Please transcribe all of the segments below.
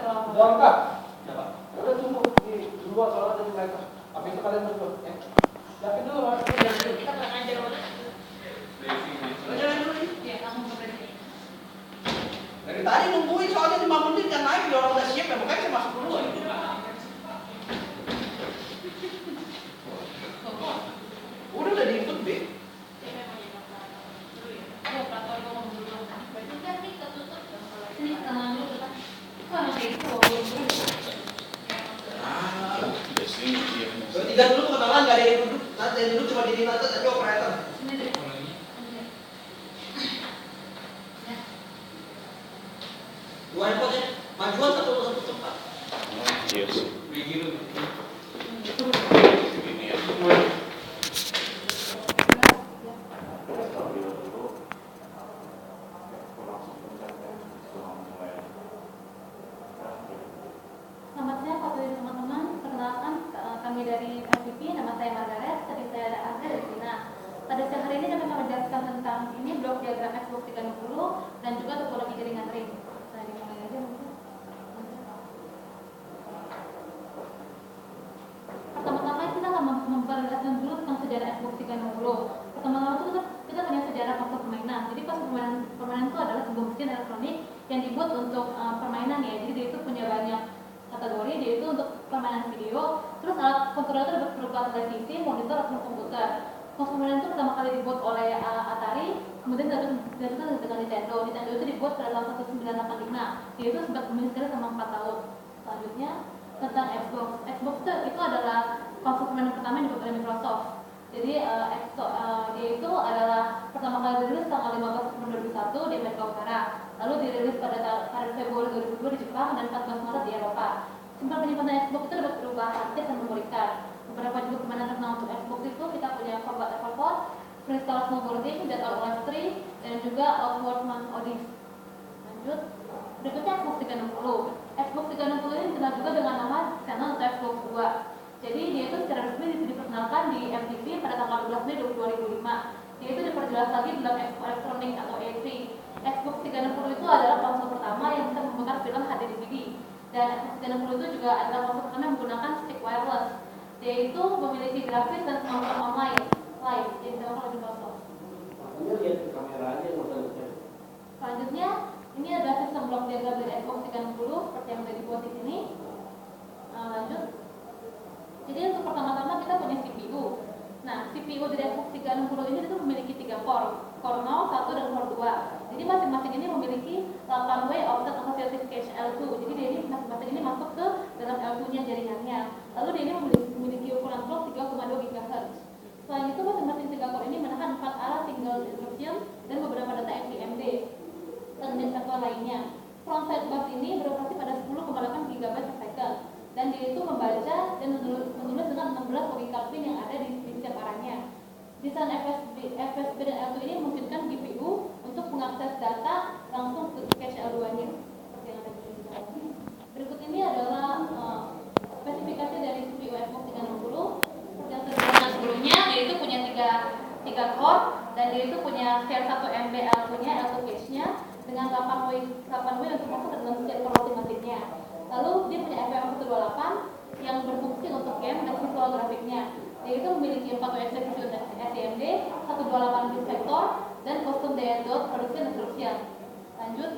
Jawab Kak? Ya Pak. Udah tunggu di luar soalnya dari mereka. Habis itu kalian berdua ya. Yakin dulu Pak. Kita pulang aja dulu. Jalan dulu nih. Ya, kamu berarti. Dari tadi nungguin soalnya 5 menit kan naik, dia orang udah siap ya, makanya saya masuk dulu. Udah diikut B. Ini setengah dulu kan. Kok masih itu? Bertiga dulu kenalan, gak ada yang duduk. Nanti yang duduk cuma diri nanti aja operator. Ini deh. Dua handphone ya, majuan satu tempat. Yes. Selamat siang Pak Dwi teman-teman. Perkenalkan kami dari FPP, nama saya Margaret, tadi saya ada Angga dari Cina. Pada siang hari ini kami akan menjelaskan tentang ini blok diagram Xbox 360 dan juga topologi jaringan ring. Nah, dimulai aja mungkin. Pertama-tama kita akan memperlihatkan dulu tentang sejarah Xbox 360. Pertama-tama itu kita punya sejarah konsep permainan. Jadi pas permainan itu adalah sebuah mesin elektronik yang dibuat untuk permainan ya. Jadi dia itu punya banyak kategori, dia itu untuk permainan video. Terus alat kontrol itu berupa televisi, monitor, atau komputer. Konsep permainan itu pertama kali dibuat oleh Atari, kemudian dilanjutkan dengan Nintendo. Nintendo itu dibuat pada tahun 1985. Dia itu sempat bermain sekali selama 4 tahun. Selanjutnya tentang Xbox. Xbox itu adalah konsol permainan pertama yang dibuat oleh Microsoft. Jadi dia itu adalah pertama kali dirilis tanggal 15 September 2001 di Amerika Utara. Lalu dirilis pada Februari 2002 di Jepang dan 14 Maret di Eropa. Simpan penyimpanan Xbox itu dapat berubah harddisk dan memorikan. Beberapa juga permainan terkenal untuk Xbox itu kita punya Combat Evolved, Freestyle Snowboarding, Dead or Alive 3, dan juga Outward Man Odyssey. Lanjut. Berikutnya Xbox 360. Xbox 360 ini dikenal juga dengan nama channel atau Xbox 2. Jadi dia itu secara resmi diperkenalkan di MTV pada tanggal 12 Mei 2005. Dia itu diperjelas lagi dalam Expo Electronic atau E3. Xbox 360 itu adalah konsol pertama yang bisa membongkar film HD DVD. Dan Xbox 360 itu juga adalah konsol pertama yang menggunakan stick wireless. Dia itu memiliki grafis dan kemampuan online live yang dilakukan oleh Microsoft. Makanya lihat ke kamera aja modalnya. Selanjutnya, ini adalah sistem blok diagram dari Xbox 360 seperti yang sudah dibuat di sini. Lanjut. Jadi untuk pertama-tama kita punya CPU. Nah, CPU dari Xbox 360 ini itu memiliki 3 core 0, 1, dan core 2. Jadi masing-masing ini memiliki 8 way offset associative cache L2. Jadi dia ini masing-masing ini masuk ke dalam L2-nya jaringannya. Lalu dia ini memiliki ukuran clock 3,2 GHz. Selain itu masing-masing 3 core ini menahan 4 arah single instruction dan beberapa data NVMe dan sektor lainnya. Frontside bus ini beroperasi pada 10,8 GB per second. Dan dia itu membaca dan menulis dengan 16 logical pin yang ada di setiap arahnya. Desain FSB dan L2 ini memungkinkan GPU untuk mengakses data langsung ke cache L2-nya seperti yang ada di sini. Berikut ini adalah spesifikasi dari CPU Xbox 360. Seperti yang sudah disebutkan sebelumnya, dia itu punya 3 core dan dia itu punya share 1 MB L2-nya, L2 cache-nya dengan 8 way untuk masuk ke dalam setiap core masing-masingnya. Lalu dia punya FPM128 yang berfungsi untuk game dan visual grafiknya. Dia itu memiliki 4 way execution SIMD, 128 bit vector, dan custom dot production instruction. Lanjut.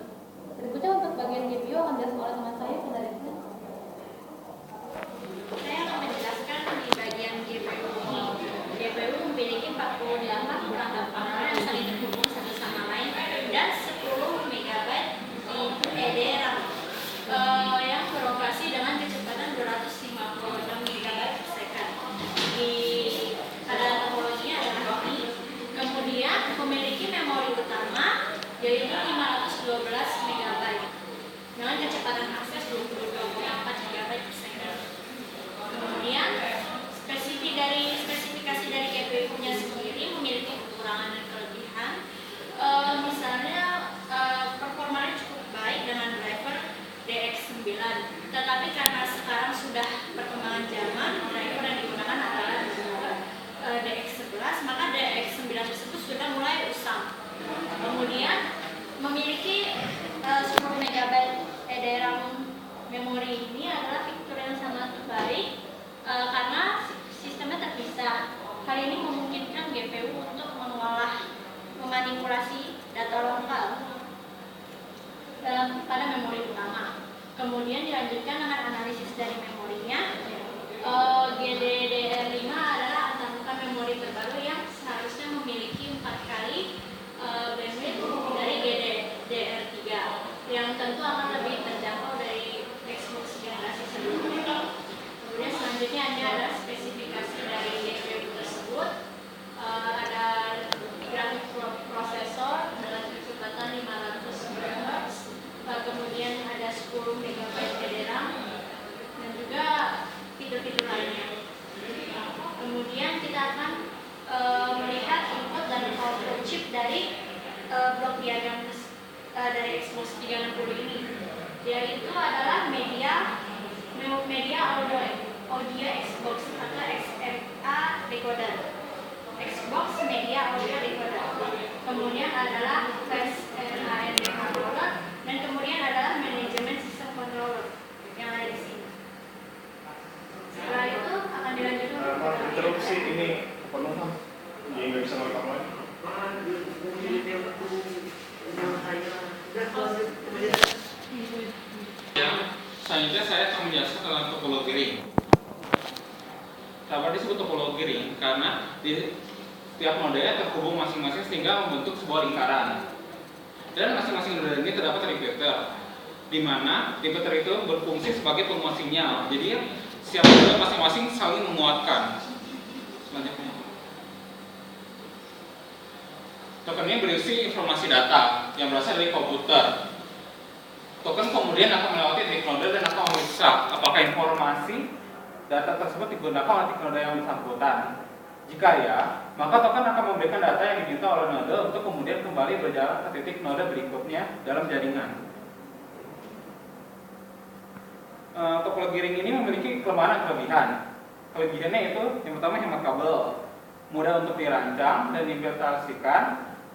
Berikutnya untuk bagian GPU akan dijelaskan oleh teman saya dari sini. Saya akan menjelaskan di bagian GPU. GPU memiliki 48 perangkat paralel yang saling terhubung satu sama lain dan 10 MB di EDRAM yang beroperasi dengan kecepatan 256 MB per second. Pada topologinya adalah ini. Kemudian memiliki memori utama yaitu 512 MB dengan kecepatan akses 22,4 GB per second. Kemudian spesifikasi dari GPU-nya sendiri memiliki kekurangan dan kelebihan. Misalnya performanya cukup baik dengan driver DX9, tetapi karena sekarang sudah perkembangan zaman, driver yang digunakan adalah DX11, maka DX9 tersebut sudah mulai usang. Kemudian memiliki 10 MB EDRAM memori dilanjutkan dengan analisis dari memorinya. GDDR5 adalah antarmuka memori terbaru yang seharusnya memiliki 4 kali bandwidth dari GDDR3 yang tentu akan lebih terjangkau dari Xbox generasi sebelumnya. Kemudian selanjutnya ini ada spesifikasi dari GPU tersebut. Ada grafik prosesor dengan kecepatan 500 MHz, kemudian ada 10 MB RAM dan juga fitur-fitur lainnya. Kemudian kita akan melihat input dan output chip dari blok diagram dari Xbox 360 ini, yaitu adalah media audio Xbox atau XMA decoder, Xbox media audio decoder. Kemudian adalah flash NAND controller dan kemudian adalah manajemen sistem controller yang ada di sini. Setelah itu akan dilanjutkan. Interupsi ini penuh, jadi nggak bisa merekam lagi. Ya, selanjutnya saya akan menjelaskan tentang topologi ring. Kenapa disebut topologi ring? Karena di setiap node terhubung masing-masing sehingga membentuk sebuah lingkaran. Dan masing-masing node ini terdapat repeater, di mana repeater itu berfungsi sebagai penguat sinyal. Jadi setiap node masing-masing saling menguatkan. Selanjutnya, token ini berisi informasi data yang berasal dari komputer. Token kemudian akan melewati titik node dan akan memeriksa apakah informasi data tersebut digunakan oleh titik node yang bersangkutan. Jika ya, maka token akan memberikan data yang diminta oleh node untuk kemudian kembali berjalan ke titik node berikutnya dalam jaringan. Topologi ring ini memiliki kelemahan dan kelebihan. Kelebihannya itu yang pertama hemat kabel, mudah untuk dirancang dan diinventarisasikan,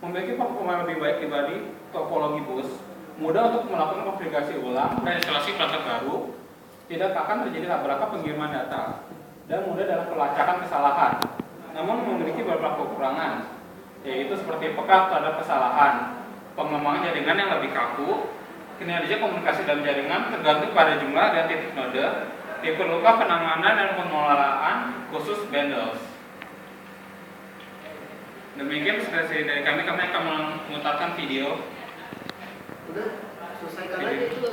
memiliki performa lebih baik dibanding topologi bus, mudah untuk melakukan konfigurasi ulang dan instalasi perangkat baru, tidak akan terjadi tabrakan pengiriman data, dan mudah dalam pelacakan kesalahan. Namun memiliki beberapa kekurangan, yaitu seperti peka terhadap kesalahan, pengembangan jaringan yang lebih kaku, kinerja komunikasi dalam jaringan tergantung pada jumlah dan titik node, diperlukan penanganan dan pengelolaan khusus bundles. Demikian presentasi dari kami akan memutarkan video. Udah selesaikan aja itu.